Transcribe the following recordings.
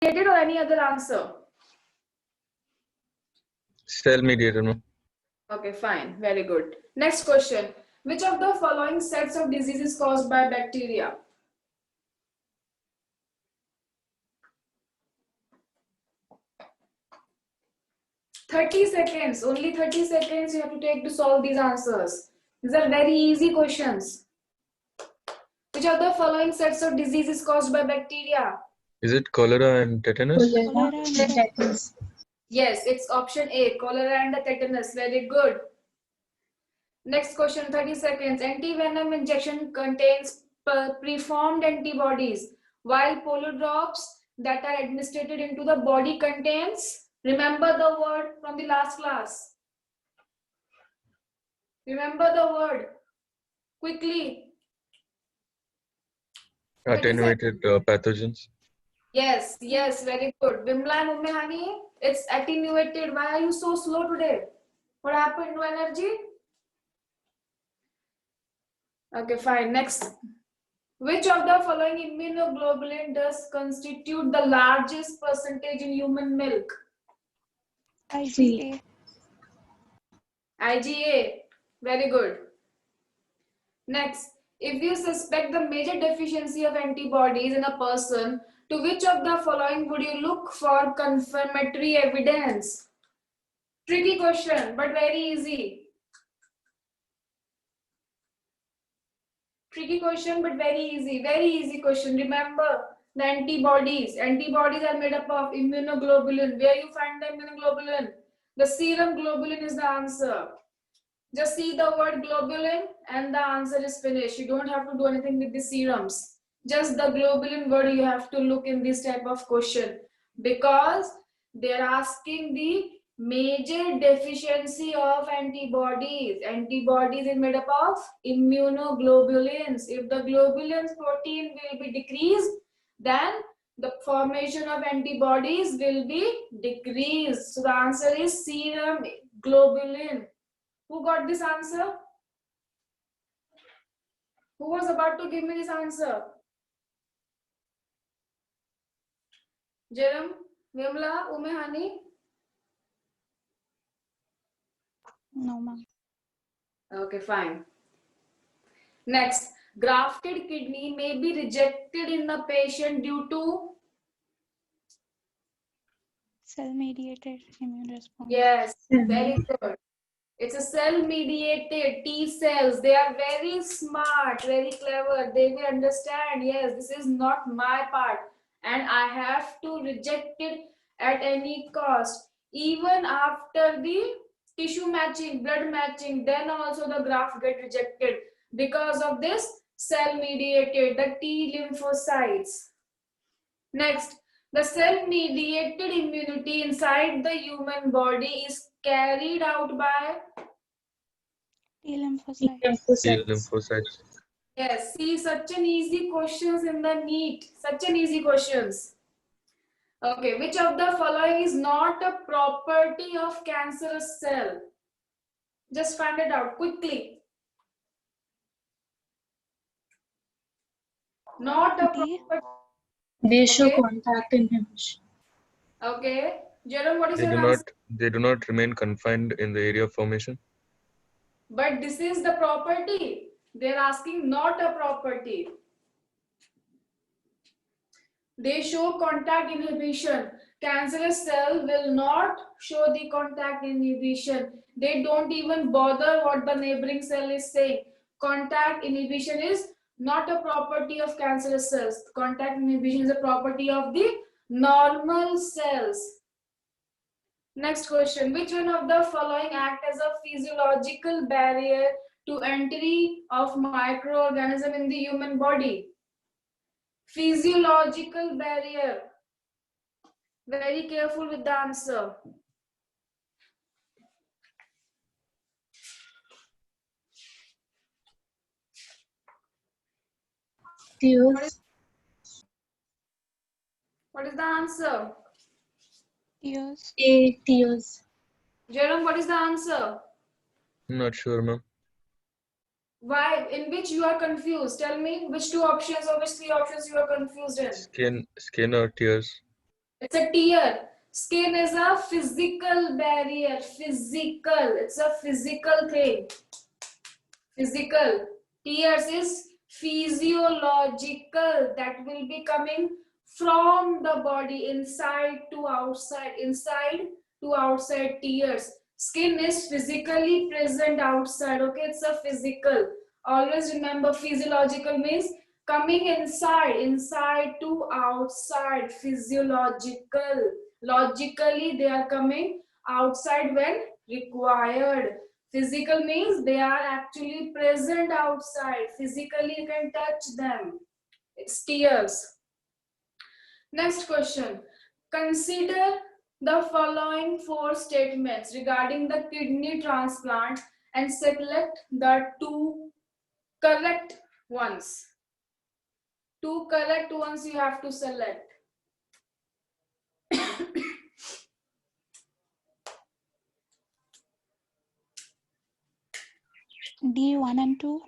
Mediated or any other answer? Cell mediated, ma'am. Okay, fine. Very good. Next question. Which of the following sets of diseases caused by bacteria? "30 seconds. Only 30 seconds you have to take to solve these answers. These are very easy questions. Which of the following sets of diseases caused by bacteria? Is it cholera and tetanus? Cholera and tetanus. Yes, it's option A, cholera and tetanus. Very good. Next question, 30 seconds. Antivenom injection contains preformed antibodies, while polio drops that are administered into the body contains, remember the word from the last class. Remember the word. Quickly. Attenuated pathogens. Yes, very good. Vimla and Ummehani, it's attenuated. Why are you so slow today? What happened to energy? Okay, fine. Next. Which of the following immunoglobulin does constitute the largest percentage in human milk? IgA. IgA. Very good. Next, if you suspect the major deficiency of antibodies in a person, to which of the following would you look for confirmatory evidence? Tricky question, but very easy. Tricky question, but very easy. Very easy question. Remember the antibodies. Antibodies are made up of immunoglobulin. Where you find the immunoglobulin? The serum globulin is the answer. Just see the word globulin and the answer is finished. You don't have to do anything with the serums. Just the globulin word you have to look in this type of question, because they're asking the major deficiency of antibodies. Antibodies is made up of immunoglobulins. If the globulins protein will be decreased, then the formation of antibodies will be decreased. So the answer is serum globulin. Who got this answer? Who was about to give me this answer? Jerem, Vimla, Umehani? No, ma'am. Okay, fine. Next, grafted kidney may be rejected in the patient due to? Cell-mediated immune response. Yes, very good. It's a cell-mediated T cells. They are very smart, very clever. They will understand, yes, this is not my part and I have to reject it at any cost. Even after the tissue matching, blood matching, then also the graft get rejected because of this cell-mediated, the T lymphocytes. Next, the cell-mediated immunity inside the human body is carried out by? T lymphocytes. T lymphocytes. Yes, see, such an easy questions in the NEET. Such an easy questions. Okay, which of the following is not a property of cancerous cell? Just find it out quickly. Not a D. property. They show Okay. contact inhibition. Okay. Jerome, what is your answer? They do not remain confined in the area of formation. But this is the property. They're asking not a property. They show contact inhibition. Cancerous cell will not show the contact inhibition. They don't even bother what the neighboring cell is saying. Contact inhibition is not a property of cancerous cells. Contact inhibition is a property of the normal cells. Next question. Which one of the following act as a physiological barrier to entry of microorganism in the human body? Physiological barrier. Very careful with the answer. Tears. What is the answer? Tears. A. Tears. Jerome, what is the answer? I'm not sure, ma'am. Why? In which you are confused? Tell me which two options or which three options you are confused in. Skin or tears. It's a tear. Skin is a physical barrier. Physical. It's a physical thing. Physical. Tears is physiological. That will be coming from the body, inside to outside. Inside to outside, tears. Skin is physically present outside. Okay, it's a physical. Always remember, physiological means coming inside to outside. Physiological. Logically, they are coming outside when required. Physical means they are actually present outside. Physically, you can touch them. It's tears. Next question. Consider the following 4 statements regarding the kidney transplant and select the 2 correct ones. 2 correct ones you have to select. D 1 and 2.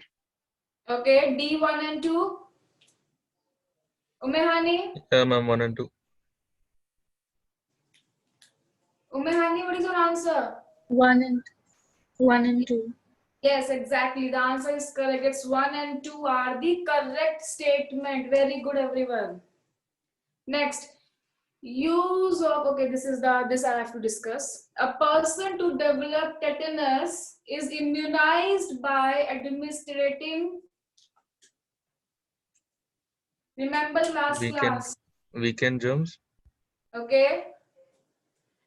Okay, D1 and 2. Umehani, Yeah, ma'am, 1 and 2. Umehani, what is your answer? 1 and 2. Yes, exactly. The answer is correct. It's 1 and 2 are the correct statement. Very good, everyone. Next, use of, okay, this I have to discuss. A person to develop tetanus is immunized by administering. Remember last class. Weekend germs. Okay.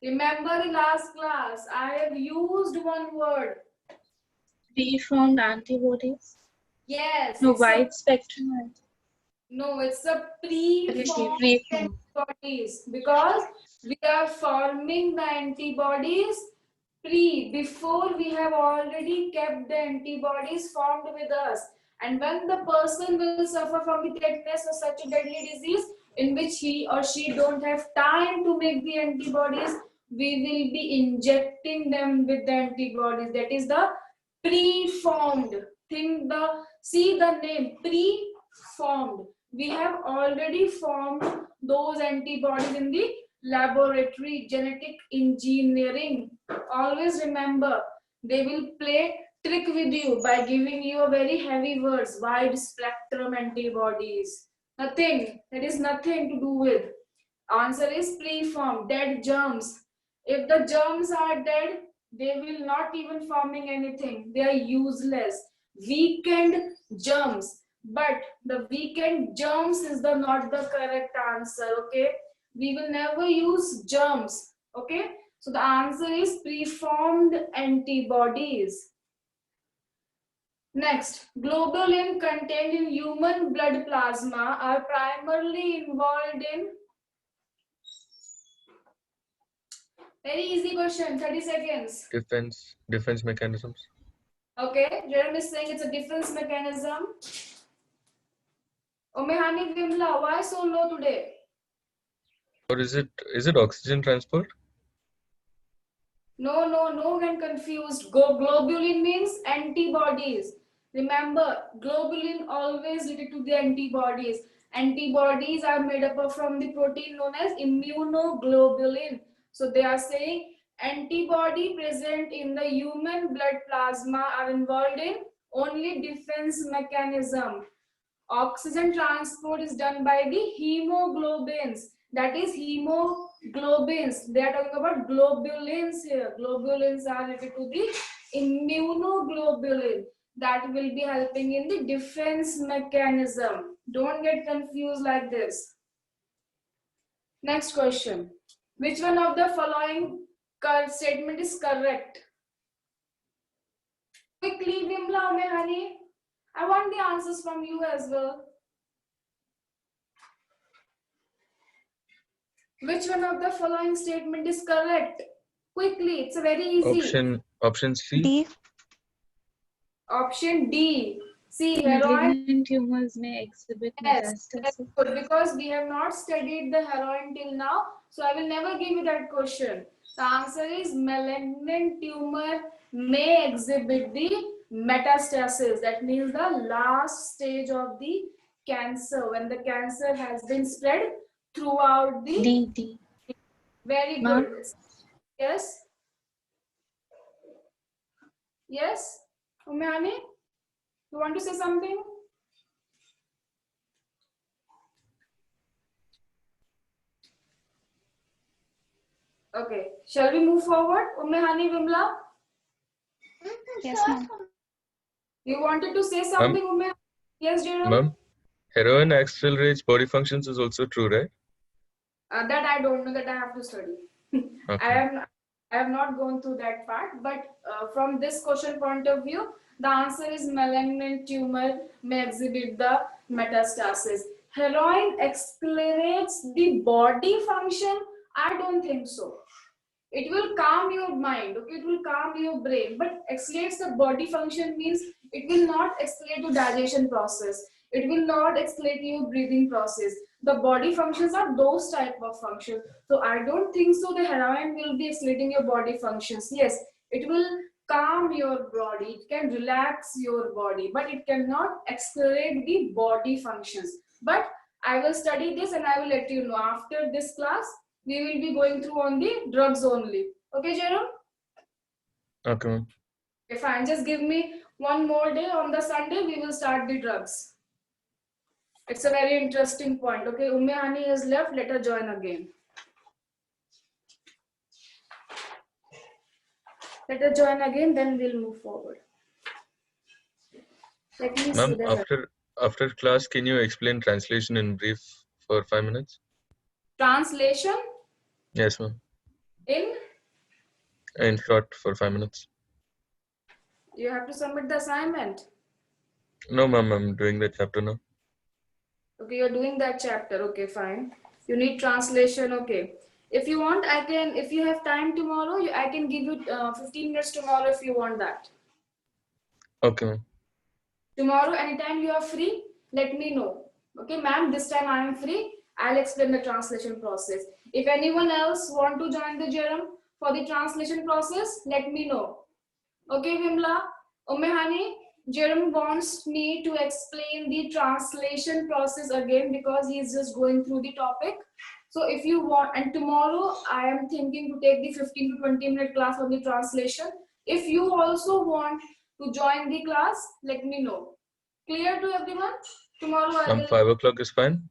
Remember in last class, I have used one word. Preformed antibodies. Yes. No, it's a- wide spectrum. No, it's a preformed Preformed. antibodies, because we are forming the antibodies before we have already kept the antibodies formed with us. And when the person will suffer from the tetanus or such a deadly disease in which he or she don't have time to make the antibodies, we will be injecting them with the antibodies. That is the preformed thing. See the name, preformed. We have already formed those antibodies in the laboratory, genetic engineering. Always remember, they will play trick with you by giving you a very heavy words, wide spectrum antibodies. Nothing. That is nothing to do with. Answer is preformed, dead germs. If the germs are dead, they will not even forming anything. They are useless. Weakened germs. But the weakened germs is not the correct answer. Okay. We will never use germs. Okay. So the answer is preformed antibodies. Next, globulin contained in human blood plasma are primarily involved in. Very easy question, 30 seconds. Defense mechanisms. Okay, Jeremy is saying it's a defense mechanism. Omehani Vimla, why so low today? Or is it oxygen transport? No, get confused. Globulin means antibodies. Remember, globulin always related to the antibodies. Antibodies are made up of from the protein known as immunoglobulin. So they are saying antibody present in the human blood plasma are involved in only defense mechanism. Oxygen transport is done by the hemoglobins. That is hemoglobins. They are talking about globulins here. Globulins are related to the immunoglobulin. That will be helping in the defense mechanism. Don't get confused like this. Next question. Which one of the following statement is correct? Quickly, Vimla, Mehani. I want the answers from you as well. Which one of the following statement is correct? Quickly, it's a very easy. Option C. D. Option D. See, heroin. Malignant tumors may exhibit Yes, that's metastasis. good, because we have not studied the heroin till now. So I will never give you that question. The answer is malignant tumor may exhibit the metastasis. That means the last stage of the cancer, when the cancer has been spread throughout the D. Very Ma'am? good. Yes? Yes? Umehani, you want to say something? Okay. Shall we move forward? Umehani, Vimla? Yes, ma'am. You wanted to say something, Umehani? Yes, Jerome? Ma'am, heroin accelerates body functions is also true, right? That I don't know, that I have to study. Okay. I have not gone through that part, but from this question point of view, the answer is malignant tumor may exhibit the metastasis. Heroin accelerates the body function? I don't think so. It will calm your mind, okay, it will calm your brain, but accelerates the body function means it will not accelerate your digestion process, it will not accelerate your breathing process. The body functions are those type of functions, so I don't think so the heroin will be accelerating your body functions. Yes, it will calm your body, it can relax your body, but it cannot accelerate the body functions. But I will study this and I will let you know after this class. We will be going through on the drugs only. Okay, Jerome? Okay, ma'am. Okay, fine. Just give me one more day. On the Sunday, we will start the drugs. It's a very interesting point. Okay, Umehani is left. Let her join again. Let her join again, then we'll move forward. Let me see Ma'am, the after class, can you explain translation in brief for 5 minutes? translation Yes, ma'am. in. In short, for 5 minutes. You have to submit the assignment. No, ma'am, I'm doing the chapter now. Okay, you're doing that chapter. Okay, fine. You need translation. Okay. If you want, I can, if you have time tomorrow, I can give you 15 minutes tomorrow if you want that. Okay, ma'am. Tomorrow, anytime you are free, let me know. Okay, ma'am, this time I am free. I'll explain the translation process. If anyone else want to join the Jerem for the translation process, let me know. Okay, Vimla, Umehani, Jerem wants me to explain the translation process again because he is just going through the topic. So if you want, and tomorrow I am thinking to take the 15 to 20-minute class on the translation. If you also want to join the class, let me know. Clear to everyone? Tomorrow I will. 5 o'clock is fine?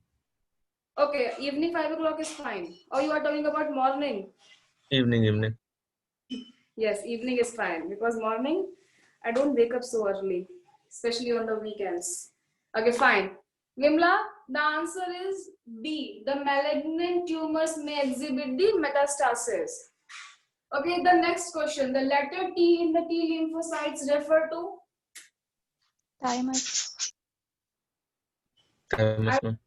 Okay, evening 5 o'clock is fine. Or you are talking about morning? Evening. Yes, evening is fine because morning I don't wake up so early, especially on the weekends. Okay, fine. Vimla, the answer is B. The malignant tumors may exhibit the metastasis. Okay, the next question. The letter T in the T lymphocytes refer to? Thymus. Thymus, ma'am.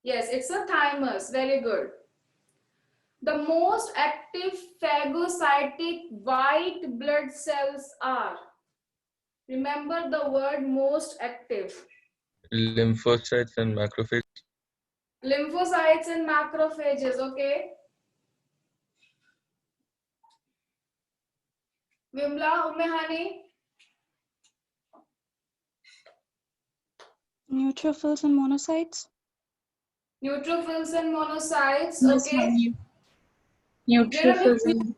Yes, it's a thymus. Very good. The most active phagocytic white blood cells are? Remember the word most active. Lymphocytes and macrophages. Lymphocytes and macrophages, okay? Vimla, Umehani, Neutrophils and monocytes. neutrophils and monocytes, Yes, okay? ma'am. Jerome, it's Neutrophils neutrophils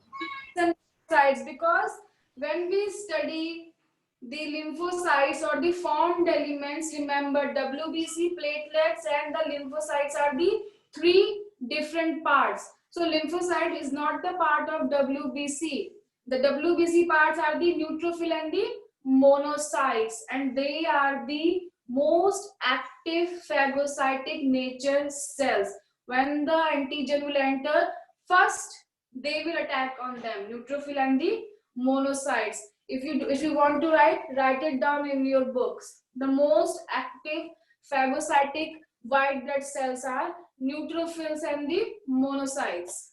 and monocytes because when we study the lymphocytes or the formed elements, remember WBC, platelets, and the lymphocytes are the three different parts. So lymphocyte is not the part of WBC. The WBC parts are the neutrophil and the monocytes, and they are the most active phagocytic nature cells. When the antigen will enter, first they will attack on them, neutrophil and the monocytes. If you want to write it down in your books. The most active phagocytic white blood cells are neutrophils and the monocytes.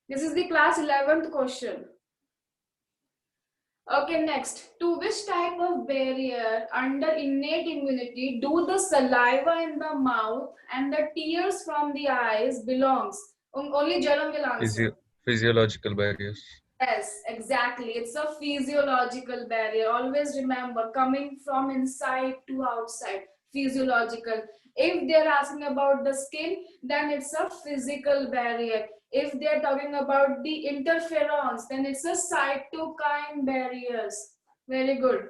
This is the class 11th question. Okay, next. To which type of barrier under innate immunity do the saliva in the mouth and the tears from the eyes belongs? Only Jerome will answer. Physiological barriers. Yes, exactly. It's a physiological barrier. Always remember, coming from inside to outside, physiological. If they're asking about the skin, then it's a physical barrier. If they're talking about the interferons, then it's a cytokine barriers. Very good.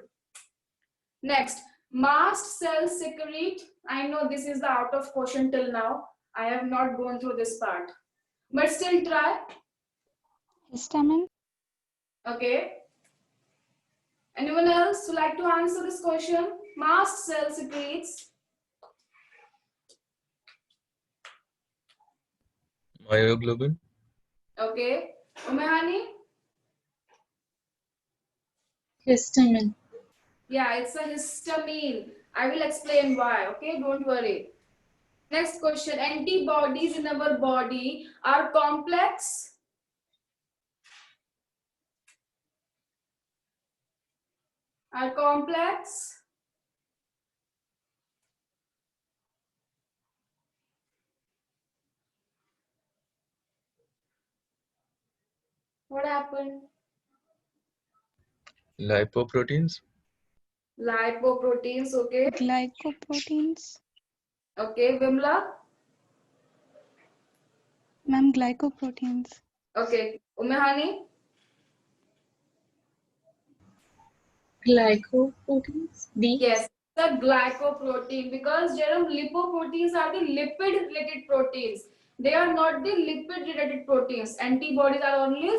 Next, mast cells secrete. I know this is the out of question till now. I have not gone through this part, but still try. Histamine. Okay. Anyone else who like to answer this question? Mast cell secretes. Myoglobin. Okay. Umehani? Histamine. Yeah, it's a histamine. I will explain why. Okay, don't worry. Next question. Antibodies in our body are complex. Are complex. What happened? Lipoproteins. Lipoproteins. Okay. Glycoproteins. Okay. Vimla. Ma'am, glycoproteins. Okay. Umehani. Glycoproteins. D. Yes, the glycoprotein, because Jerome, lipoproteins are the lipid related proteins. They are not the lipid related proteins. Antibodies are only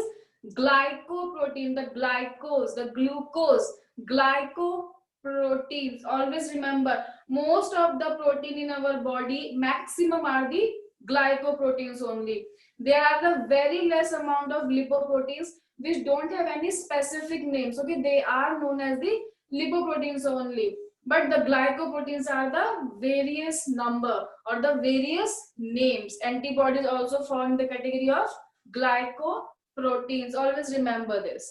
glycoprotein, the glycose, the glucose, glycoproteins. Always remember, most of the protein in our body, maximum are the glycoproteins only. There are the very less amount of lipoproteins which don't have any specific names. Okay, they are known as the lipoproteins only, but the glycoproteins are the various number or the various names. Antibodies also form the category of glycoproteins. Always remember this.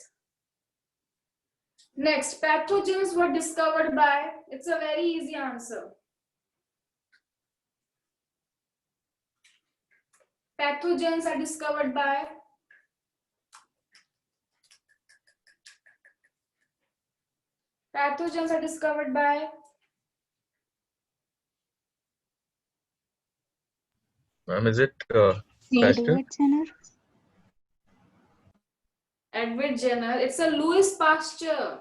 Next, pathogens were discovered by, it's a very easy answer. Pathogens are discovered by Pathogens are discovered by Ma'am, is it C. Pasteur? Edward Jenner. Edward Jenner. It's a Louis Pasteur.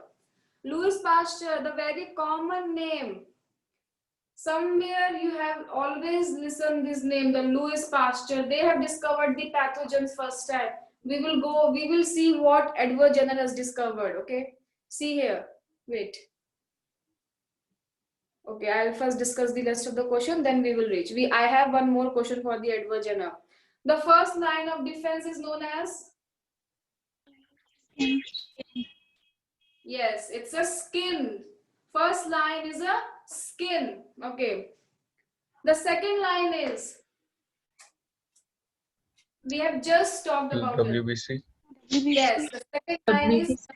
Louis Pasteur, the very common name. Somewhere you have always listened this name, the Louis Pasteur. They have discovered the pathogens first time. We will see what Edward Jenner has discovered. Okay, see here. Wait. Okay, I'll first discuss the rest of the question, then we will reach. I have one more question for the Edward Jenner. The first line of defense is known as? Skin. Yes, it's a skin. First line is a skin. Okay. The second line is, we have just talked about it. WBC. Yes, the second line is, WBC.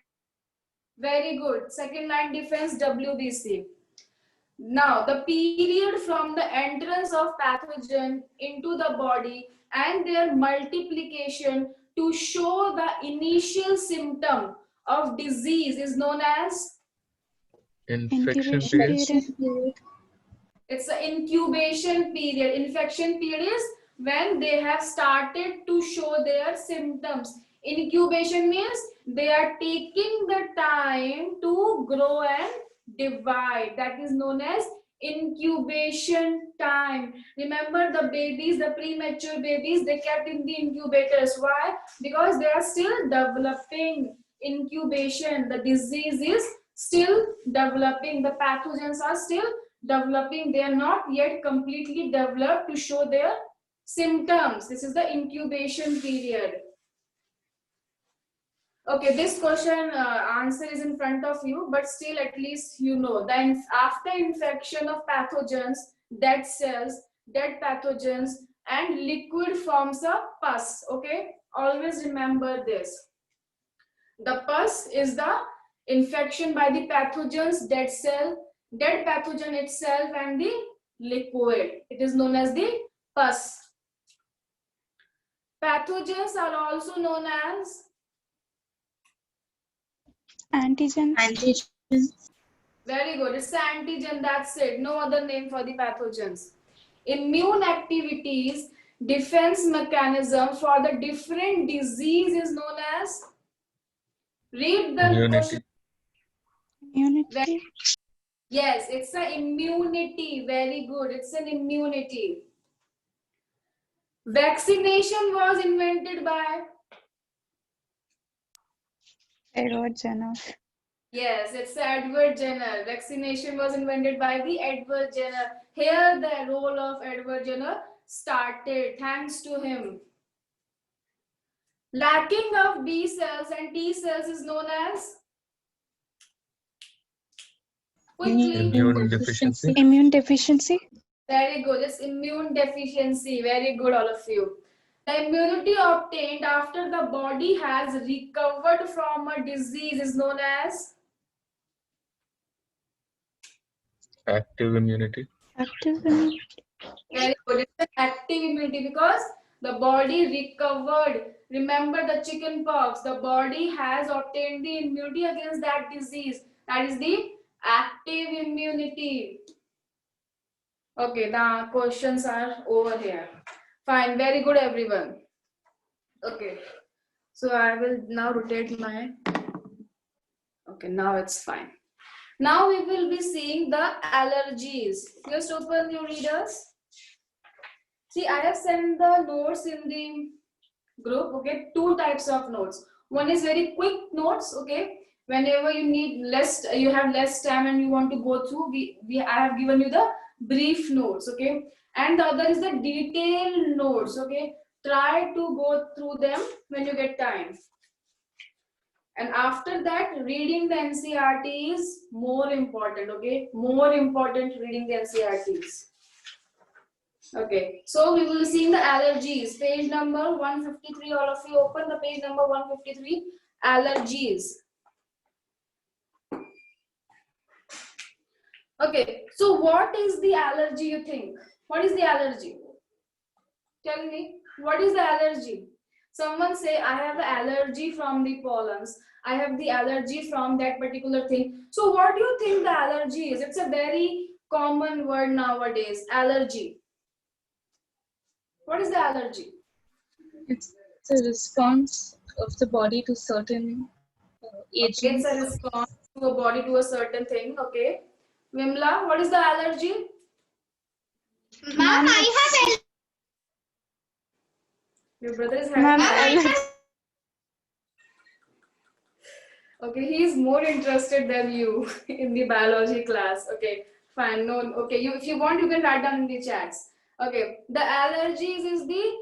very good. Second line defense, WBC. Now, the period from the entrance of pathogen into the body and their multiplication to show the initial symptom of disease is known as? Infection Incubation period. period. It's the incubation period. Infection period is when they have started to show their symptoms. Incubation means they are taking the time to grow and divide. That is known as incubation time. Remember the babies, the premature babies, they kept in the incubators. Why? Because they are still developing. Incubation, the disease is still developing. The pathogens are still developing. They are not yet completely developed to show their symptoms. This is the incubation period. Okay, this question answer is in front of you, but still at least you know. Then after infection of pathogens, dead cells, dead pathogens, and liquid forms a pus. Okay, always remember this. The pus is the infection by the pathogens, dead cell, dead pathogen itself, and the liquid. It is known as the pus. Pathogens are also known as? Antigens. Antigens. Very good. It's the antigen. That's it. No other name for the pathogens. Immune activities, defense mechanism for the different disease is known as. Read the Immunity. question. Immunity. Yes, it's an immunity. Very good. It's an immunity. Vaccination was invented by. Edward Jenner. Yes, it's Edward Jenner. Vaccination was invented by the Edward Jenner. Here, the role of Edward Jenner started thanks to him. Lacking of B cells and T cells is known as. Quickly. Immune deficiency. Immune deficiency. Very good. It's immune deficiency. Very good, all of you. The immunity obtained after the body has recovered from a disease is known as. Active immunity. Active immunity. Very good. It's an active immunity because the body recovered. Remember the chicken pox. The body has obtained the immunity against that disease. That is the active immunity. Okay, the questions are over here. Fine. Very good, everyone. Okay. So I will now rotate my. Okay, now it's fine. Now we will be seeing the allergies. Just open your readers. See, I have sent the notes in the group. Okay, two types of notes. One is very quick notes. Okay, whenever you need less, you have less time and you want to go through. I have given you the brief notes. Okay, and the other is the detailed notes. Okay, try to go through them when you get time. And after that, reading the NCERT is more important, okay? More important reading the NCERTs. Okay, so we will see the allergies. Page number 153, all of you open the page number 153, allergies. Okay, so what is the allergy you think? What is the allergy? Tell me, what is the allergy? Someone say, I have an allergy from the pollens. I have the allergy from that particular thing. So what do you think the allergy is? It's a very common word nowadays, allergy. What is the allergy? It's a response of the body to certain agents. Okay, it's a response to a body to a certain thing. Okay. Vimla, what is the allergy? Ma'am, I have Your brother is having Ma'am, allergy. Okay, he is more interested than you in the biology class. Okay, fine. No, okay. If you want, you can write down in the chats. Okay, the allergies is the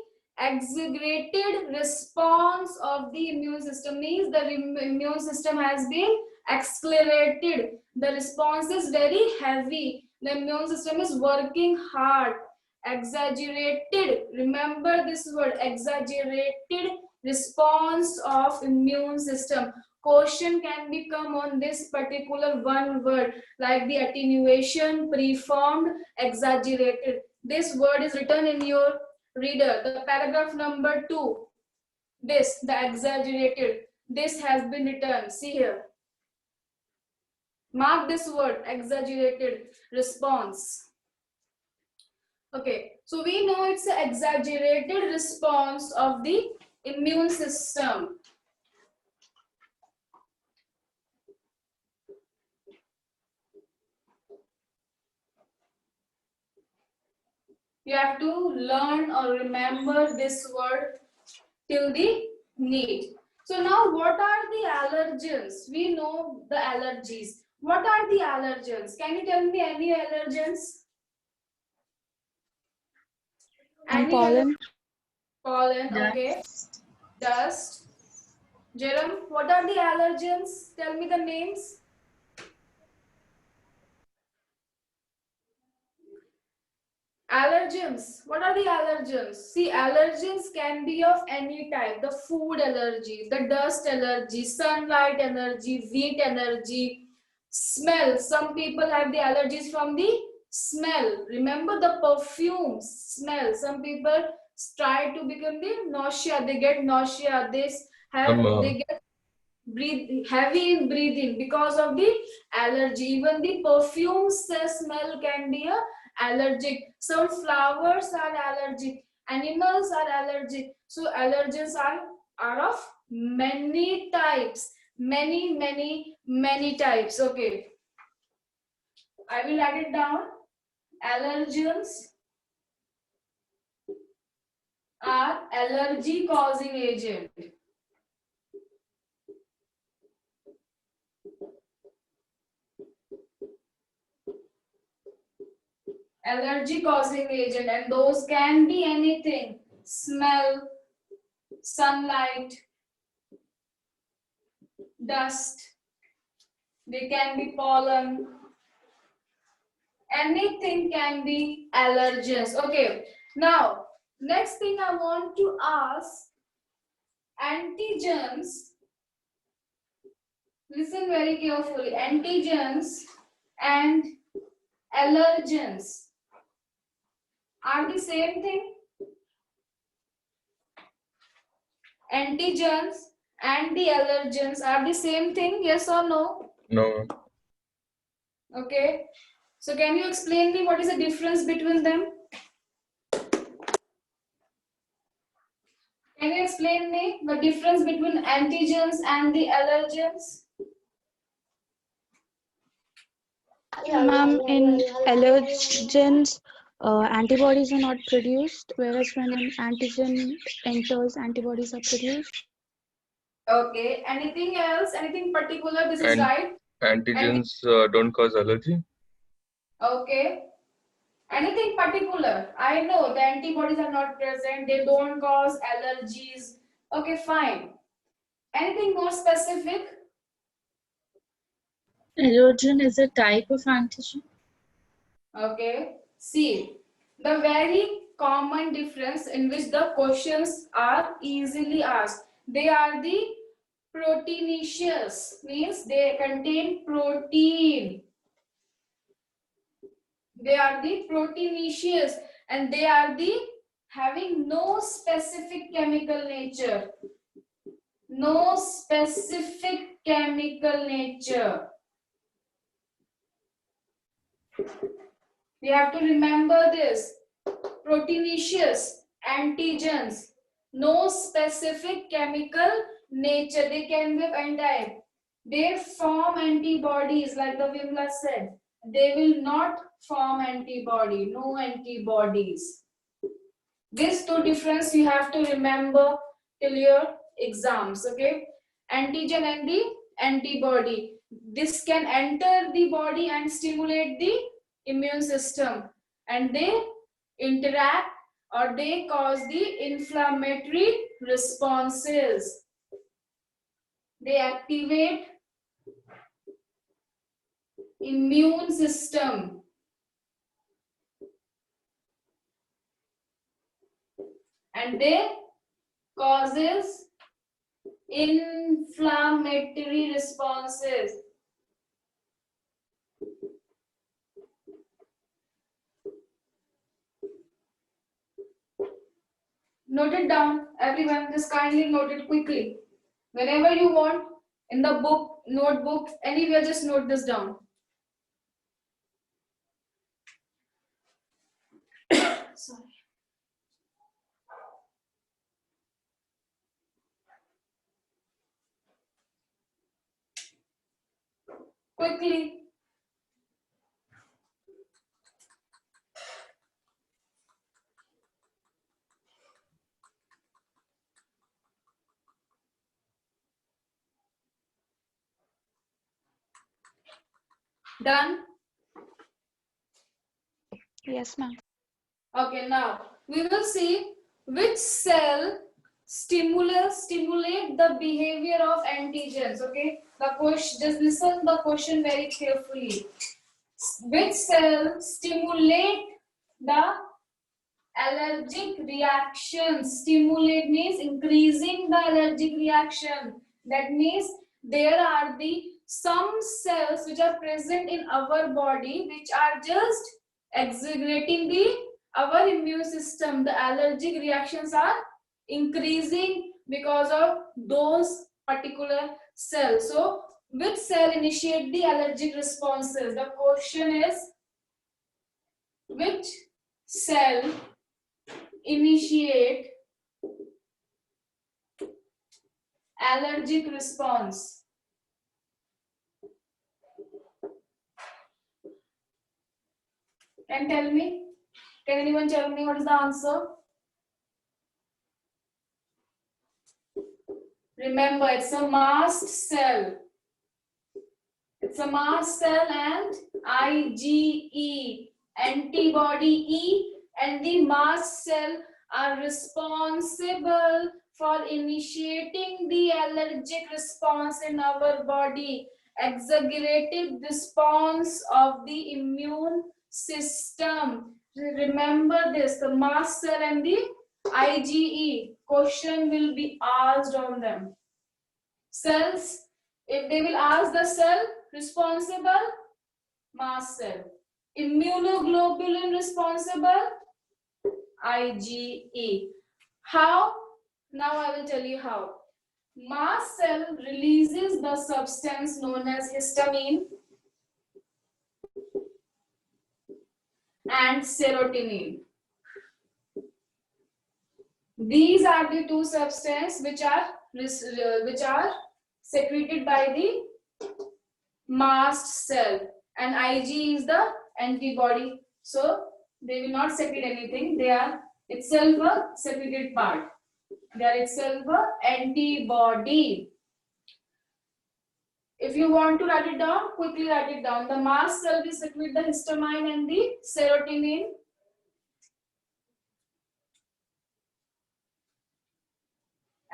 exaggerated response of the immune system. Means the immune system has been accelerated. The response is very heavy. The immune system is working hard. Exaggerated. Remember this word, exaggerated response of immune system. Question can become on this particular one word, like the attenuation, preformed, exaggerated. This word is written in your reader. The paragraph number 2. This, the exaggerated. This has been written. See here. Mark this word, exaggerated response. Okay, so we know it's an exaggerated response of the immune system. You have to learn or remember this word till the need. So now what are the allergens? We know the allergies. What are the allergens? Can you tell me any allergens? Pollen. Pollen, okay. Dust. Jerome, what are the allergens? Tell me the names. Allergens. What are the allergens? See, allergens can be of any type. The food allergy, the dust allergy, sunlight allergy, heat allergy, smell. Some people have the allergies from the smell. Remember the perfume smell. Some people try to become the nausea. They get nausea. They get heavy in breathing because of the allergy. Even the perfume smell can be a allergic. Some flowers are allergic. Animals are allergic. So allergens are of many types. Many types. Okay. I will write it down. Allergens are allergy causing agent. Allergy causing agent, and those can be anything: smell, sunlight, dust, they can be pollen, anything can be allergens. Okay, now next thing I want to ask, antigens, listen very carefully, antigens and allergens are the same thing? Antigens and the allergens are the same thing, yes or no? No. Okay, so can you explain me what is the difference between them? Can you explain me the difference between antigens and the allergens? Ma'am, in allergens, antibodies are not produced, whereas when an antigen enters, antibodies are produced. Okay, anything else? Anything particular? This is And right. antigens don't cause allergy? Okay. Anything particular? I know the antibodies are not present, they don't cause allergies. Okay, fine. Anything more specific? Allergen is a type of antigen. Okay. See, the very common difference in which the questions are easily asked. They are the proteinaceous, means they contain protein. They are the proteinaceous and they are the having no specific chemical nature. No specific chemical nature. We have to remember this. Proteinaceous, antigens, no specific chemical nature. They can be of any type. They form antibodies, like the Vimla said. They will not form antibody, no antibodies. These two difference you have to remember till your exams, okay? Antigen and the antibody. This can enter the body and stimulate the immune system, and they interact or they cause the inflammatory responses. They activate immune system. And they causes inflammatory responses. Note it down, everyone. Just kindly note it quickly. Whenever you want, in the book, notebook, anywhere, just note this down. Sorry. Quickly. Done? Yes, ma'am. Okay, now we will see which cell stimulate the behavior of antigens. Okay, the question, just listen the question very carefully. Which cell stimulate the allergic reaction? Stimulate means increasing the allergic reaction. That means there are the some cells which are present in our body which are just exaggerating the our immune system. The allergic reactions are increasing because of those particular cells. So which cell initiate the allergic responses? The question is Which cell initiate allergic response? Can tell me? Can anyone tell me what is the answer? Remember, it's a mast cell. It's a mast cell and IgE, antibody E, and the mast cell are responsible for initiating the allergic response in our body, exaggerated response of the immune system. Remember this, the mast cell and the IgE. Question will be asked on them. Cells, if they will ask the cell responsible, mast cell. Immunoglobulin responsible, IgE. How? Now I will tell you how. Mast cell releases the substance known as histamine and serotonin. These are the two substances which are secreted by the mast cell, and Ig is the antibody. So they will not secrete anything. They are itself a secreted part. They are itself a antibody. If you want to write it down, quickly write it down. The mast cell will secrete the histamine and the serotonin.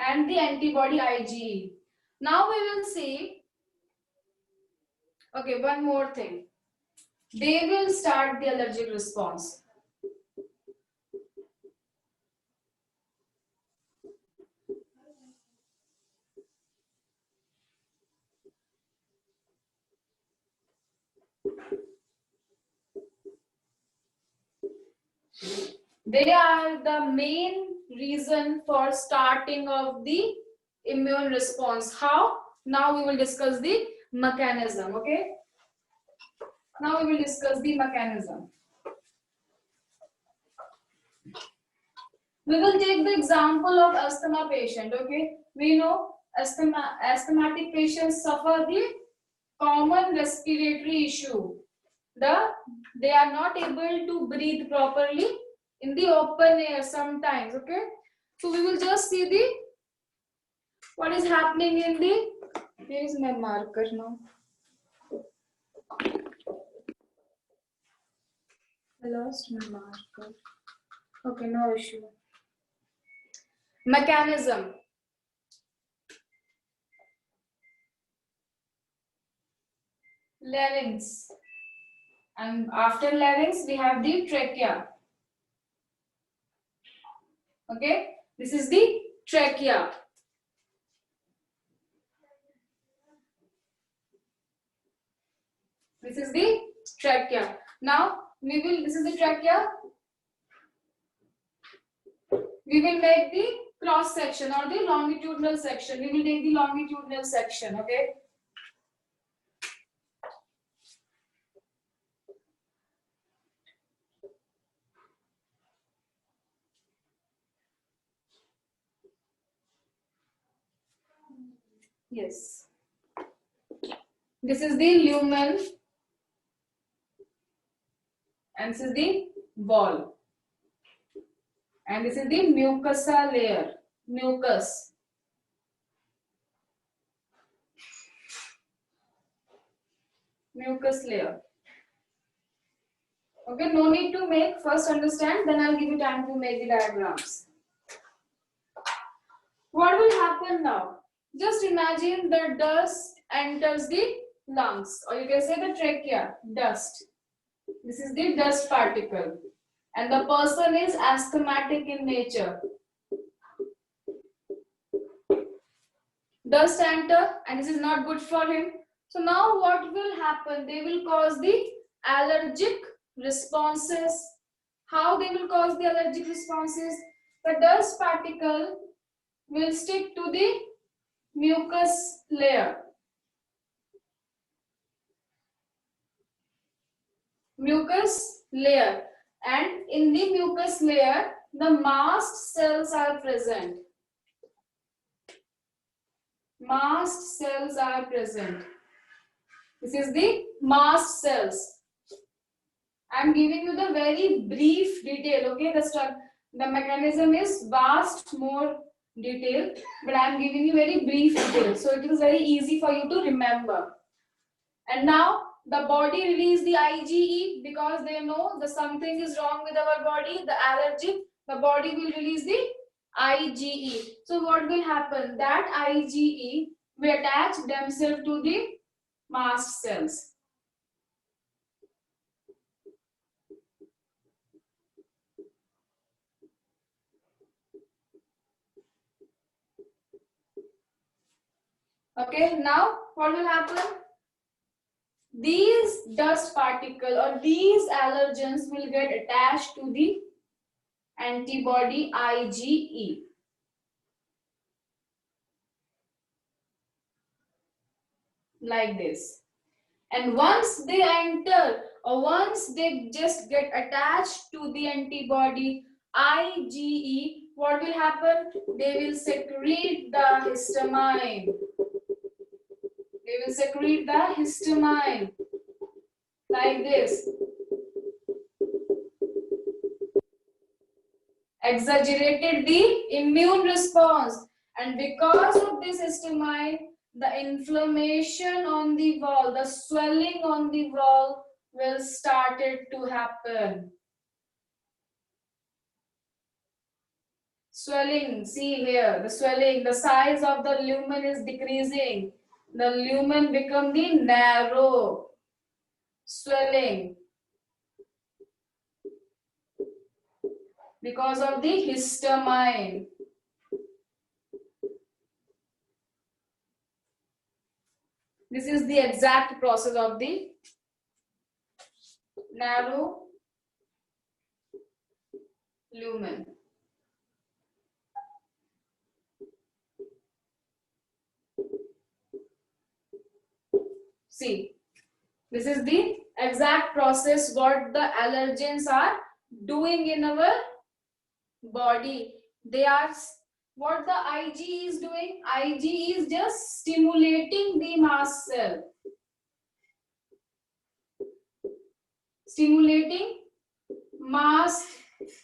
And the antibody IgE. Now we will see, okay, one more thing. They will start the allergic response. They are the main reason for starting of the immune response. How? Now we will discuss the mechanism, okay? Now we will discuss the mechanism. We will take the example of asthma patient, okay? We know asthmatic patients suffer the common respiratory issue. They are not able to breathe properly in the open air sometimes, okay? So we will just see what is happening in the, here is my marker now. I lost my marker. Okay, no issue. Mechanism. Larynx. And after larynx, we have the trachea. Okay, this is the trachea. This is the trachea. Now, this is the trachea. We will make the cross section or the longitudinal section. We will take the longitudinal section, okay? Yes. This is the lumen and this is the wall. And this is the mucosa layer, mucus. Mucus layer. Okay, no need to make, first understand, then I'll give you time to make the diagrams. What will happen now? Just imagine the dust enters the lungs, or you can say the trachea, dust. This is the dust particle. And the person is asthmatic in nature. Dust enter and this is not good for him. So now what will happen? They will cause the allergic responses. How they will cause the allergic responses? The dust particle will stick to the mucus layer. Mucus layer. And in the mucus layer, the mast cells are present. Mast cells are present. This is the mast cells. I am giving you the very brief detail, okay? The mechanism is vast, more detailed, but I am giving you very brief detail. So it is very easy for you to remember. And now the body release the IgE because they know that something is wrong with our body, the allergic, the body will release the IgE. So what will happen? That IgE will attach themselves to the mast cells. Okay, now what will happen? These dust particle or these allergens will get attached to the antibody IgE. Like this. And once they enter or once they just get attached to the antibody IgE, what will happen? They will secrete the histamine. They will secrete the histamine like this. Exaggerated the immune response, and because of this histamine, the inflammation on the wall, the swelling on the wall will started to happen. Swelling, see here, the swelling, the size of the lumen is decreasing. The lumen become the narrow. Swelling. Because of the histamine. This is the exact process of the narrow lumen. See, this is the exact process what the allergens are doing in our body. They are what the IgE is doing. IgE is just stimulating the mast cell. Stimulating mast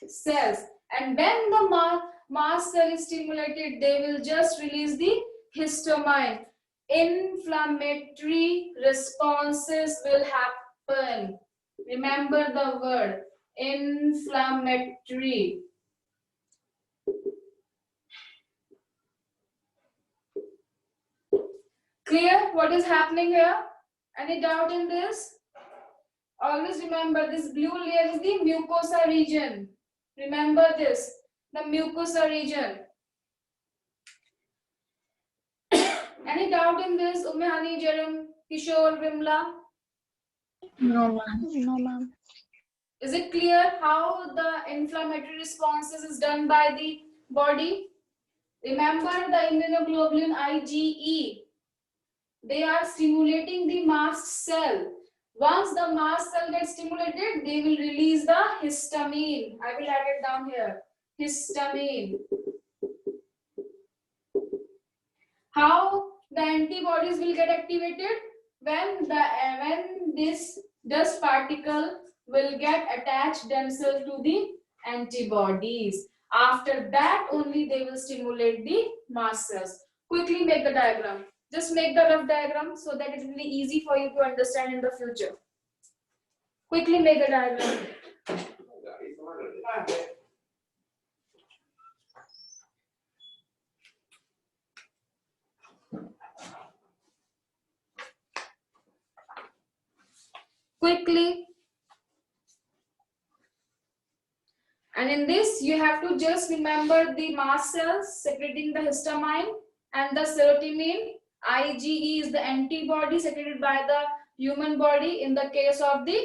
cells. And when the mast cell is stimulated, they will just release the histamine. Inflammatory responses will happen. Remember the word inflammatory. Clear what is happening here? Any doubt in this? Always remember this blue layer is the mucosa region. Remember this, the mucosa region. Any doubt in this? Umehani, Jerem, Kishore, Vimla? No, ma'am. No, ma'am. Is it clear how the inflammatory responses is done by the body? Remember the immunoglobulin IgE. They are stimulating the mast cell. Once the mast cell gets stimulated, they will release the histamine. I will add it down here. Histamine. How the antibodies will get activated? When this dust particle will get attached themselves to the antibodies. After that only they will stimulate the mast cells. Quickly make the diagram. Just make the rough diagram so that it will be easy for you to understand in the future. Quickly make the diagram. Quickly. And in this, you have to just remember the mast cells secreting the histamine and the serotonin. IgE is the antibody secreted by the human body in the case of the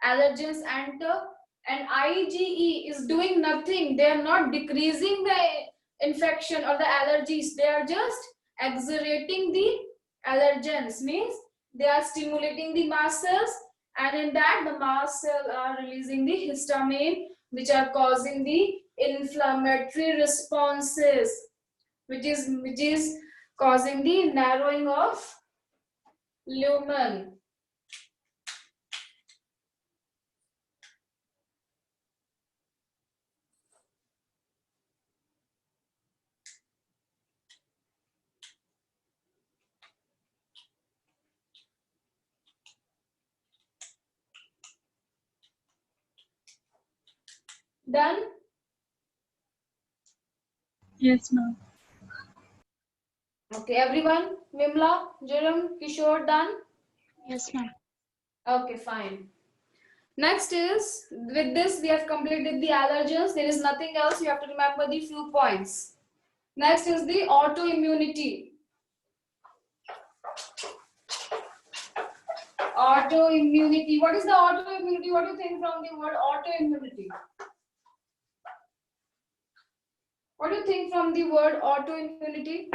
allergens enter. And IgE is doing nothing. They are not decreasing the infection or the allergies. They are just exaggerating the allergens. Means they are stimulating the mast cells and in that the mast cells are releasing the histamine, which are causing the inflammatory responses, which is causing the narrowing of lumen. Done? Yes, ma'am. Okay, everyone. Vimla, Jerem, Kishore, done? Yes, ma'am. Okay, fine. Next is, with this we have completed the allergens. There is nothing else. You have to remember the few points. Next is the autoimmunity. Autoimmunity. What is the autoimmunity? What do you think from the word autoimmunity? What do you think from the word autoimmunity?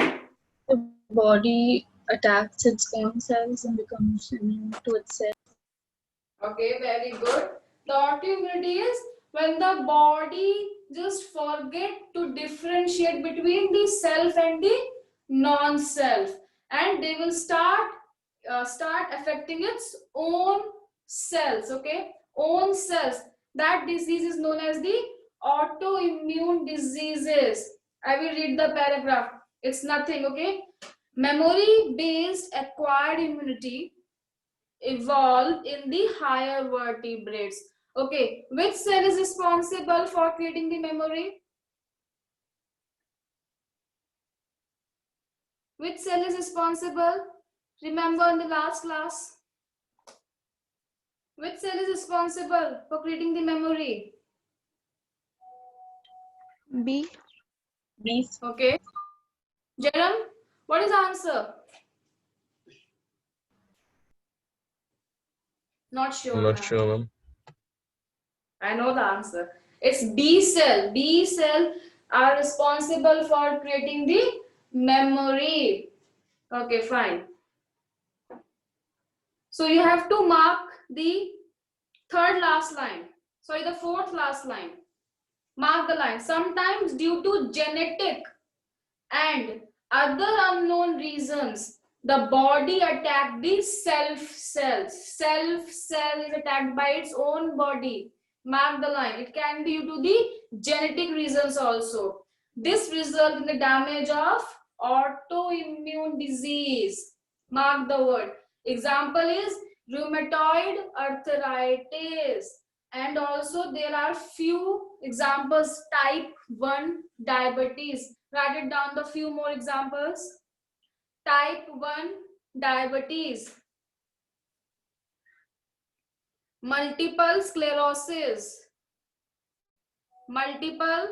The body attacks its own cells and becomes immune to itself. Okay, very good. The autoimmunity is when the body just forget to differentiate between the self and the non-self, and they will start affecting its own cells. Okay, own cells. That disease is known as the autoimmune diseases. I will read the paragraph. It's nothing. Okay, memory-based acquired immunity evolved in the higher vertebrates. Okay, which cell is responsible for creating the memory? Which cell is responsible? Remember in the last class? Which cell is responsible for creating the memory? B. These Okay. Jerem, what is the answer? Not sure. Not sure, ma'am. I know the answer. It's B cell. B cell are responsible for creating the memory. Okay, fine. So you have to mark the third last line. Sorry, the fourth last line. Mark the line. Sometimes due to genetic and other unknown reasons, the body attacked the self cells. Self cell is attacked by its own body. Mark the line. It can be due to the genetic reasons also. This results in the damage of autoimmune disease. Mark the word. Example is rheumatoid arthritis. And also there are few examples. Type 1 diabetes. Write it down, the few more examples. Type 1 diabetes. Multiple sclerosis. Multiple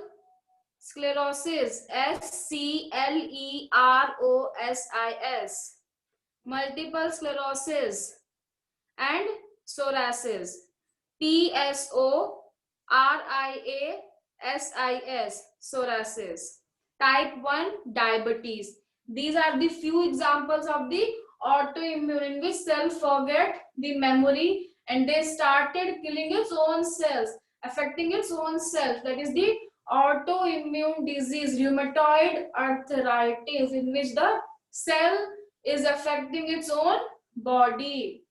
sclerosis. SCLEROSIS. Multiple sclerosis. And psoriasis. PSORIASIS. Psoriasis. Type 1 diabetes. These are the few examples of the autoimmune in which cell forget the memory and they started killing its own cells, affecting its own cells. That is the autoimmune disease, rheumatoid arthritis, in which the cell is affecting its own body.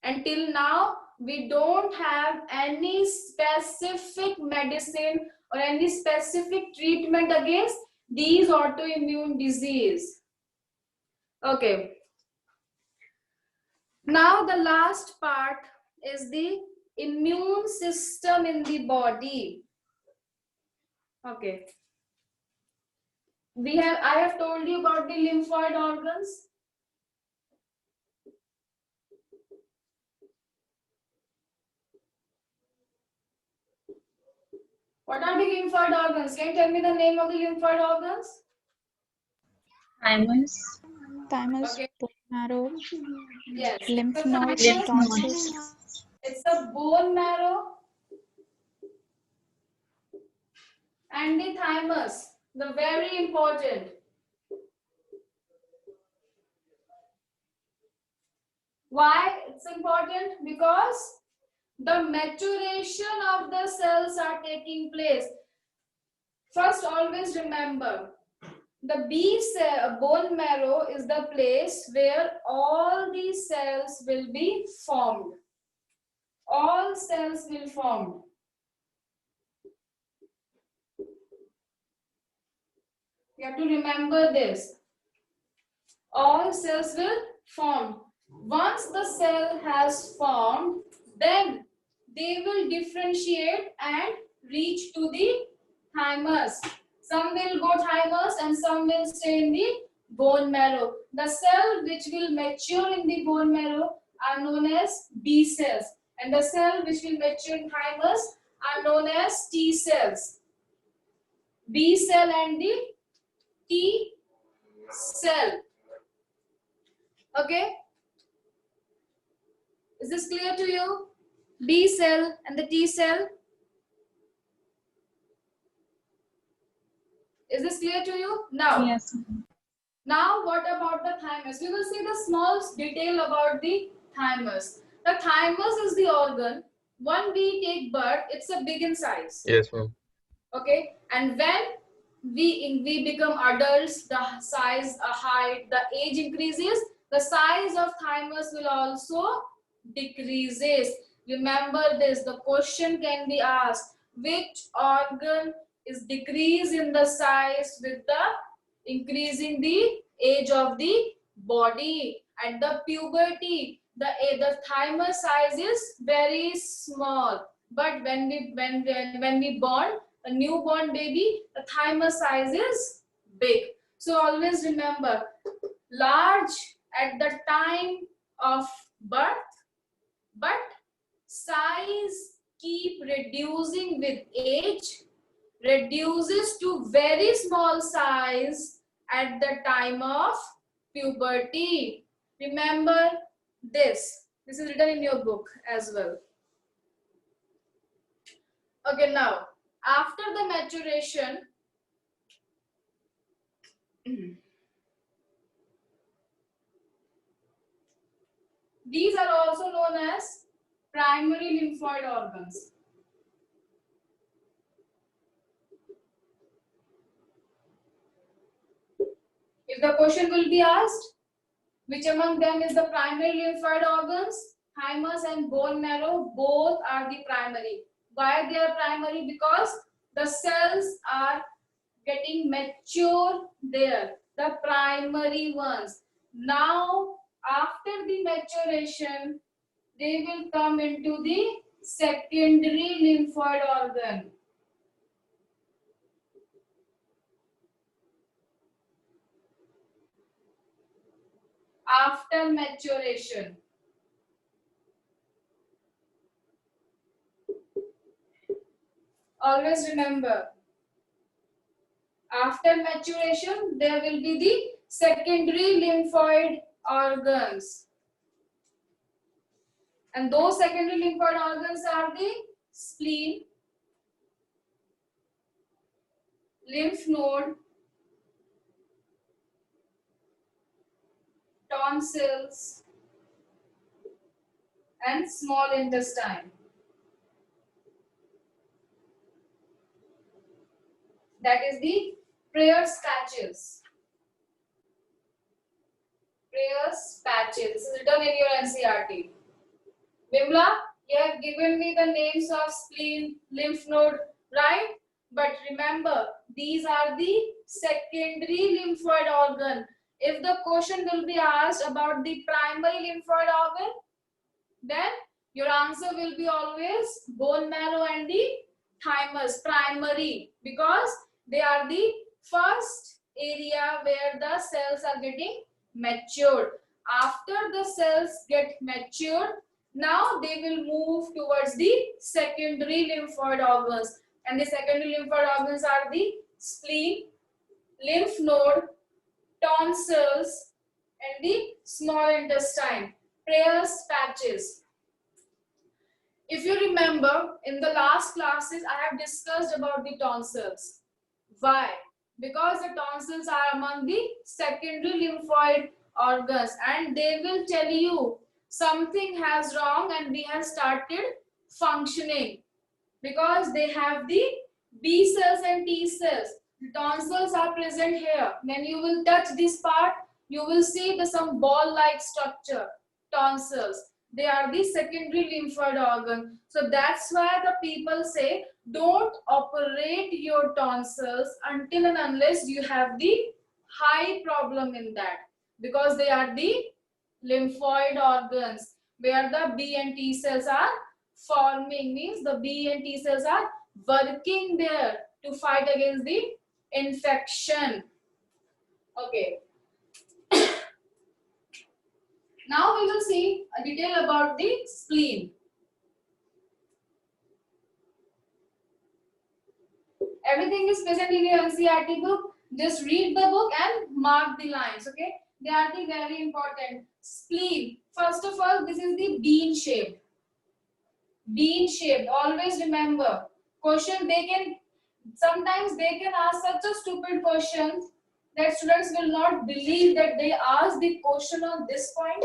Until now, we don't have any specific medicine or any specific treatment against these autoimmune disease. Okay. Now the last part is the immune system in the body. Okay. I have told you about the lymphoid organs. What are the lymphoid organs? Can you tell me the name of the lymphoid organs? thymus, Thymus, Okay. bone marrow, Yes. lymph So nodes, thymus, tonsils. it's the bone marrow and the thymus, the very important. Why it's important? Because the maturation of the cells are taking place. First, always remember, the B cell, bone marrow is the place where all these cells will be formed. All cells will form. You have to remember this. All cells will form. Once the cell has formed, then they will differentiate and reach to the thymus. Some will go thymus and some will stay in the bone marrow. The cell which will mature in the bone marrow are known as B cells, and the cell which will mature in thymus are known as T cells. B cell and the T cell. Okay? Is this clear to you? B cell and the T cell. Is this clear to you? Now, Yes. now what about the thymus? We will see the small detail about the thymus. The thymus is the organ. When we take birth, it's a big in size. Yes, ma'am. Okay, and when we become adults, the size, height, the age increases, the size of thymus will also decreases. Remember this, the question can be asked, which organ is decrease in the size with the increasing the age of the body? At the puberty, the thymus size is very small, but when we born a newborn baby, the thymus size is big. So always remember, large at the time of birth, but size keep reducing with age, reduces to very small size at the time of puberty. Remember this. This is written in your book as well. Okay, now after the maturation, these are also known as primary lymphoid organs. If the question will be asked, which among them is the primary lymphoid organs? Thymus and bone marrow, both are the primary. Why they are primary? Because the cells are getting mature there, the primary ones. Now, after the maturation, they will come into the secondary lymphoid organ. After maturation. Always remember, after maturation, there will be the secondary lymphoid organs. And those secondary lymphoid organs are the spleen, lymph node, tonsils, and small intestine. That is the Prayer's patches. Prayer's patches. This is written in your NCRT. Vimla, you have given me the names of spleen, lymph node, right? But remember, these are the secondary lymphoid organ. If the question will be asked about the primary lymphoid organ, then your answer will be always bone marrow and the thymus, primary, because they are the first area where the cells are getting matured. After the cells get matured, now they will move towards the secondary lymphoid organs. And the secondary lymphoid organs are the spleen, lymph node, tonsils, and the small intestine. Prayer's patches. If you remember, in the last classes, I have discussed about the tonsils. Why? Because the tonsils are among the secondary lymphoid organs, and they will tell you something has wrong and we have started functioning, because they have the B cells and T cells. The tonsils are present here. When you will touch this part, you will see the some ball-like structure, tonsils. They are the secondary lymphoid organ. So that's why the people say don't operate your tonsils until and unless you have the high problem in that, because they are the lymphoid organs where the B and T cells are forming, means the B and T cells are working there to fight against the infection. Okay. Now we will see a detail about the spleen. Everything is present in your NCERT book. Just read the book and mark the lines. Okay, they are the very important. Spleen. First of all, this is the bean shaped. Bean shaped. Always remember. Question they can sometimes they can ask such a stupid question that students will not believe that they asked the question on this point.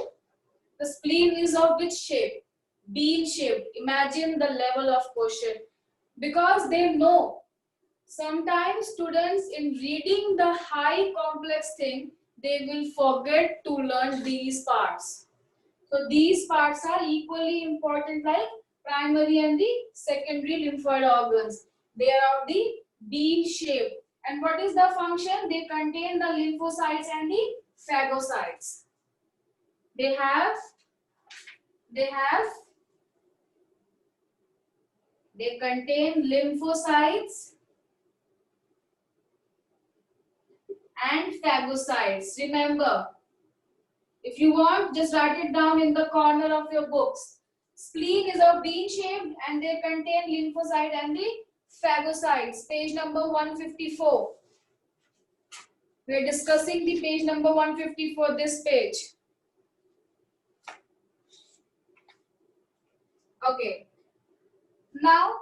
The spleen is of which shape? Bean shaped. Imagine the level of question. Because they know sometimes students in reading the high complex thing, they will forget to learn these parts. So these parts are equally important like primary and the secondary lymphoid organs. They are of the bean shape. And what is the function? They contain the lymphocytes and the phagocytes. They contain lymphocytes and phagocytes. Remember, if you want, just write it down in the corner of your books. Spleen is of bean shaped and they contain lymphocyte and the phagocytes. Page number 154. We are discussing the page number 154, this page. Okay. Now,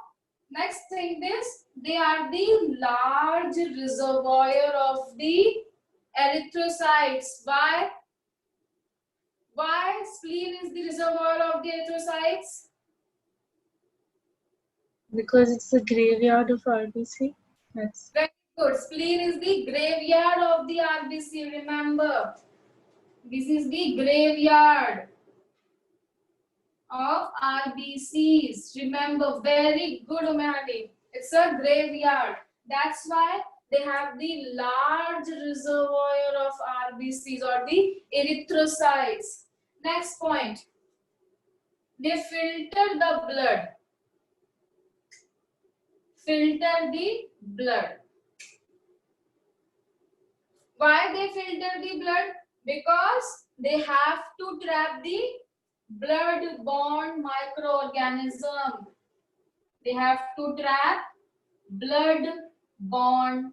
next thing is, they are the large reservoir of the erythrocytes. Why spleen is the reservoir of the erythrocytes? Because it's the graveyard of RBC. That's Very good. Spleen is the graveyard of the RBC. Remember, this is the graveyard of RBCs. Remember, very good, Umehati. It's a graveyard. That's why they have the large reservoir of RBCs or the erythrocytes. Next point. They filter the blood. Filter the blood. Why they filter the blood? Because they have to trap the blood-borne microorganism. They have to trap blood-borne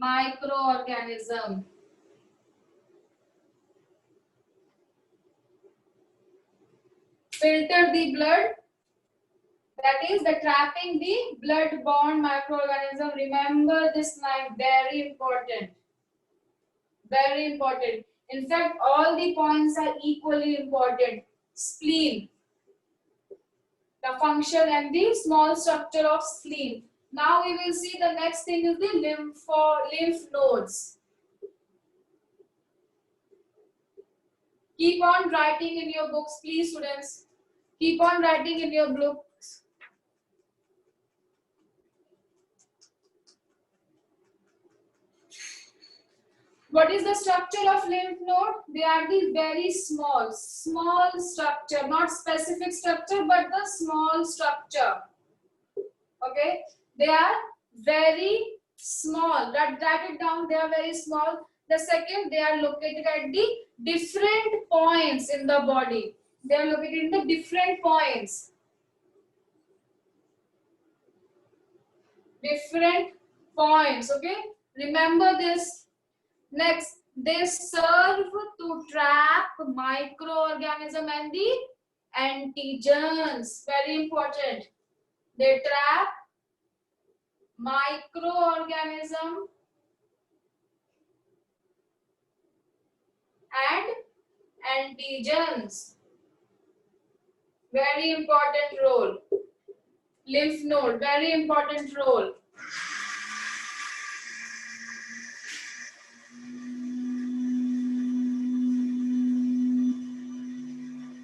microorganism. Filter the blood. That is the trapping the blood-borne microorganism. Remember this line, very important. Very important. In fact, all the points are equally important. Spleen, the function and the small structure of spleen. Now we will see the next thing is the lymph nodes. Keep on writing in your books, please, students. Keep on writing in your books. What is the structure of lymph node? They are the very small structure, not specific structure, but the small structure. Okay, they are very small. Write it down. They are very small. The second, they are located at the different points in the body. They are located in the different points. Different points. Okay, remember this. Next, they serve to trap microorganism and the antigens. Very important. They trap microorganism and antigens. Very important role. Lymph node, very important role.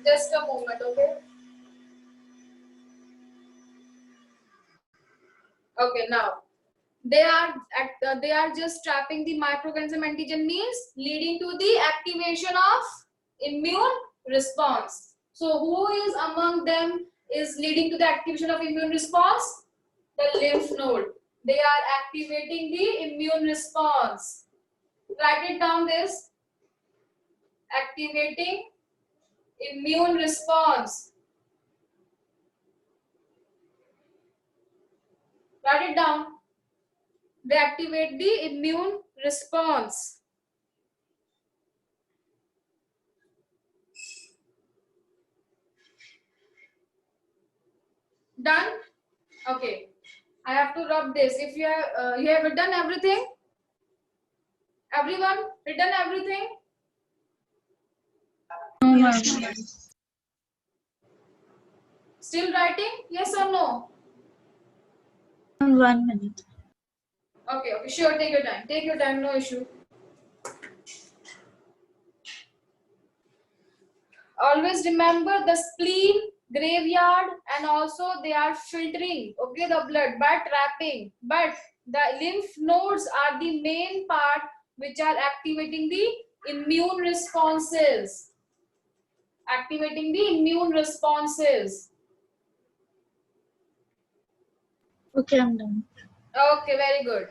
Just a moment, okay? Okay, now they are just trapping the microorganism antigen, means leading to the activation of immune response. So who is among them is leading to the activation of immune response? The lymph node. They are activating the immune response. Write it down, this. Activating immune response. Write it down. They activate the immune response. Done? Okay. I have to rub this. If you have written everything? Everyone written everything? No, ma'am. Still writing? Yes or no? 1 minute. Okay, okay, sure, take your time. Take your time, no issue. Always remember the spleen, graveyard, and also they are filtering, okay, the blood by trapping. But the lymph nodes are the main part which are activating the immune responses. Activating the immune responses. Okay, I'm done. Okay, very good.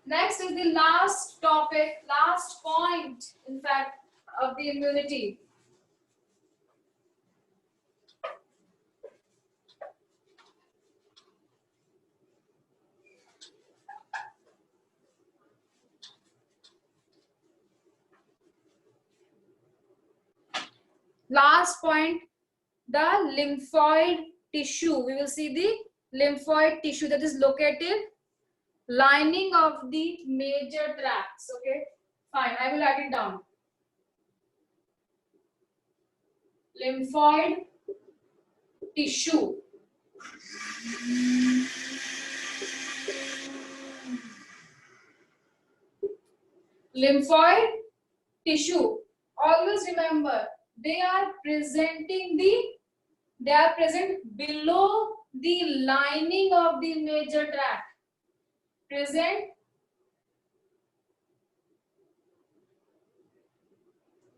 Next is the last topic, last point, in fact, of the immunity. Last point, the lymphoid tissue. We will see the lymphoid tissue that is located lining of the major tracts. Okay, fine. I will write it down. Lymphoid tissue. Lymphoid tissue. Always remember, they are present below the lining of the major tract. Present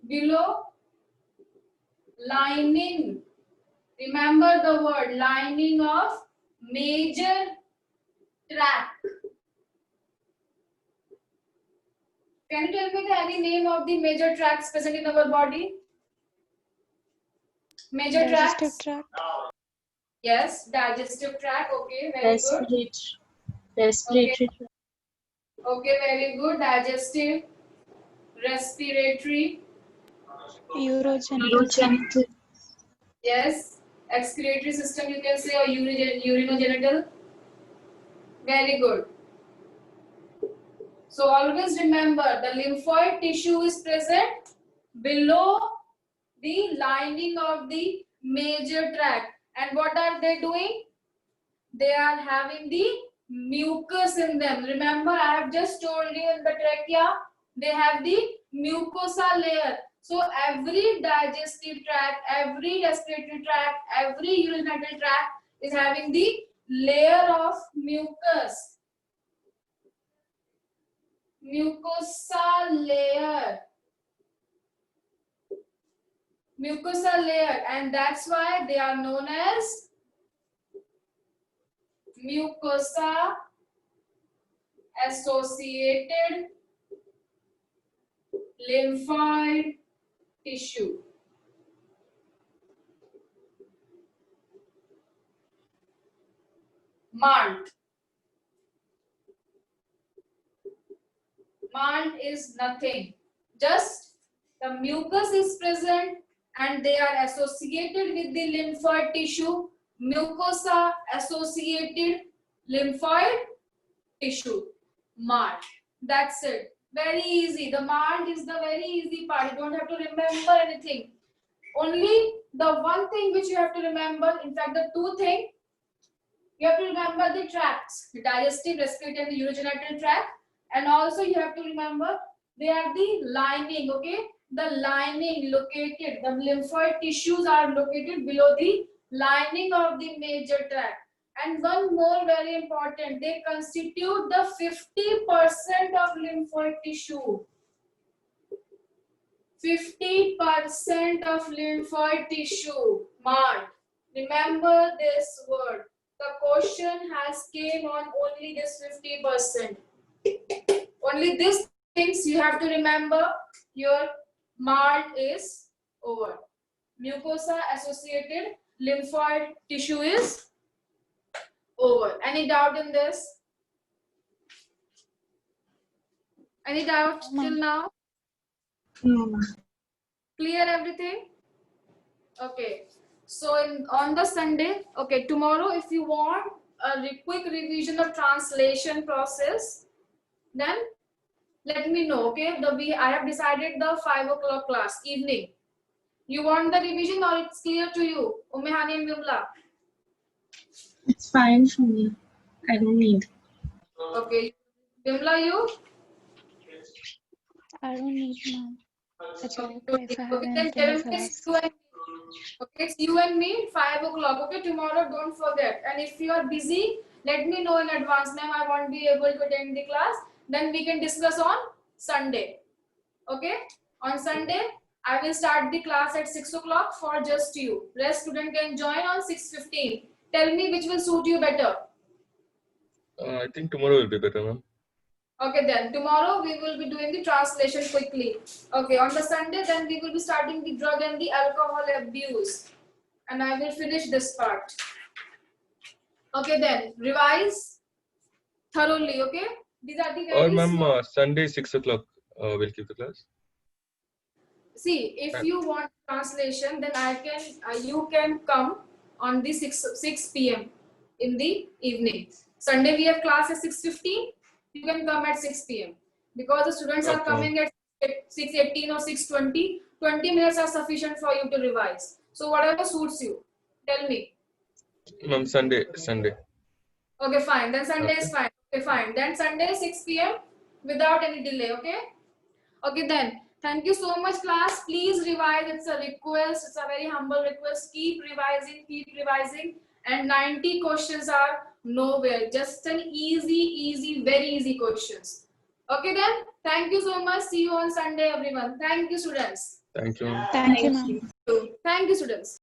below lining. Remember the word lining of major tract. Can you tell me the any name of the major tracts present in our body? Major Digestive tracts? tract. Yes, digestive tract. Okay, very good. Respiratory. Okay, very good. Digestive, respiratory. Urogenital. Yes, excretory system you can say, or urinogenital. Very good. So always remember the lymphoid tissue is present below the lining of the major tract. And what are they doing? They are having the mucus in them. Remember, I have just told you in the trachea, they have the mucosa layer. So every digestive tract, every respiratory tract, every urogenital tract is having the layer of mucus. Mucosa layer. Mucosa layer, and that's why they are known as mucosa associated lymphoid tissue. MALT. MALT is nothing. Just the mucus is present and they are associated with the lymphoid tissue. Mucosa associated lymphoid tissue. MALT. That's it. Very easy. The MART is the very easy part. You don't have to remember anything. Only the one thing which you have to remember, in fact, the two things, you have to remember the tracts, the digestive, respiratory, and the urogenital tract. And also you have to remember they are the lining, okay? The lining located, the lymphoid tissues are located below the lining of the major tract. And one more very important, they constitute the 50% of lymphoid tissue. 50% of lymphoid tissue, marked. Remember this word. The question has came on only this 50%. Only these things you have to remember. Your MART is over. Mucosa associated lymphoid tissue is over. Any doubt in this? Any doubt till now? No, ma'am. Clear everything? Okay. So on the Sunday, okay, tomorrow if you want a quick revision of translation process, then let me know, okay? I have decided the 5 o'clock class, evening. You want the revision or it's clear to you? Umehani and Vimla? It's fine for me. I don't need. Okay. Vimla, you? I don't need, ma'am. It's okay if I have Okay, then anything else, I'll Jeremy, ask. you and me. Okay, it's you and me, 5 o'clock. Okay, tomorrow don't forget. And if you are busy, let me know in advance, ma'am. I won't be able to attend the class. Then we can discuss on Sunday. Okay, on Sunday, I will start the class at 6 o'clock for just you. Rest student can join on 6:15. Tell me which will suit you better. I think tomorrow will be better, ma'am. Okay, then tomorrow we will be doing the translation quickly. Okay, on the Sunday, then we will be starting the drug and the alcohol abuse. And I will finish this part. Okay, then revise thoroughly. Okay, these are the Or very ma'am, small. Sunday 6 o'clock we'll keep the class. See, if you want translation, then you can come on the 6 p.m. in the evening. Sunday we have class at 6:15. You can come at 6 p.m. because the students are Okay. coming at 6:18 or 6:20. 20 minutes are sufficient for you to revise. So whatever suits you, tell me. Ma'am, Sunday. Okay, fine. Then Sunday is Okay. fine. Okay, fine. Then Sunday 6 p.m. without any delay. Okay. Okay, then. Thank you so much, class. Please revise. It's a request. It's a very humble request. Keep revising. Keep revising. And 90 questions are nowhere. Just an easy, very easy questions. Okay, then. Thank you so much. See you on Sunday, everyone. Thank you, students. Thank you, ma'am. Thank you, ma'am. Thank you, students.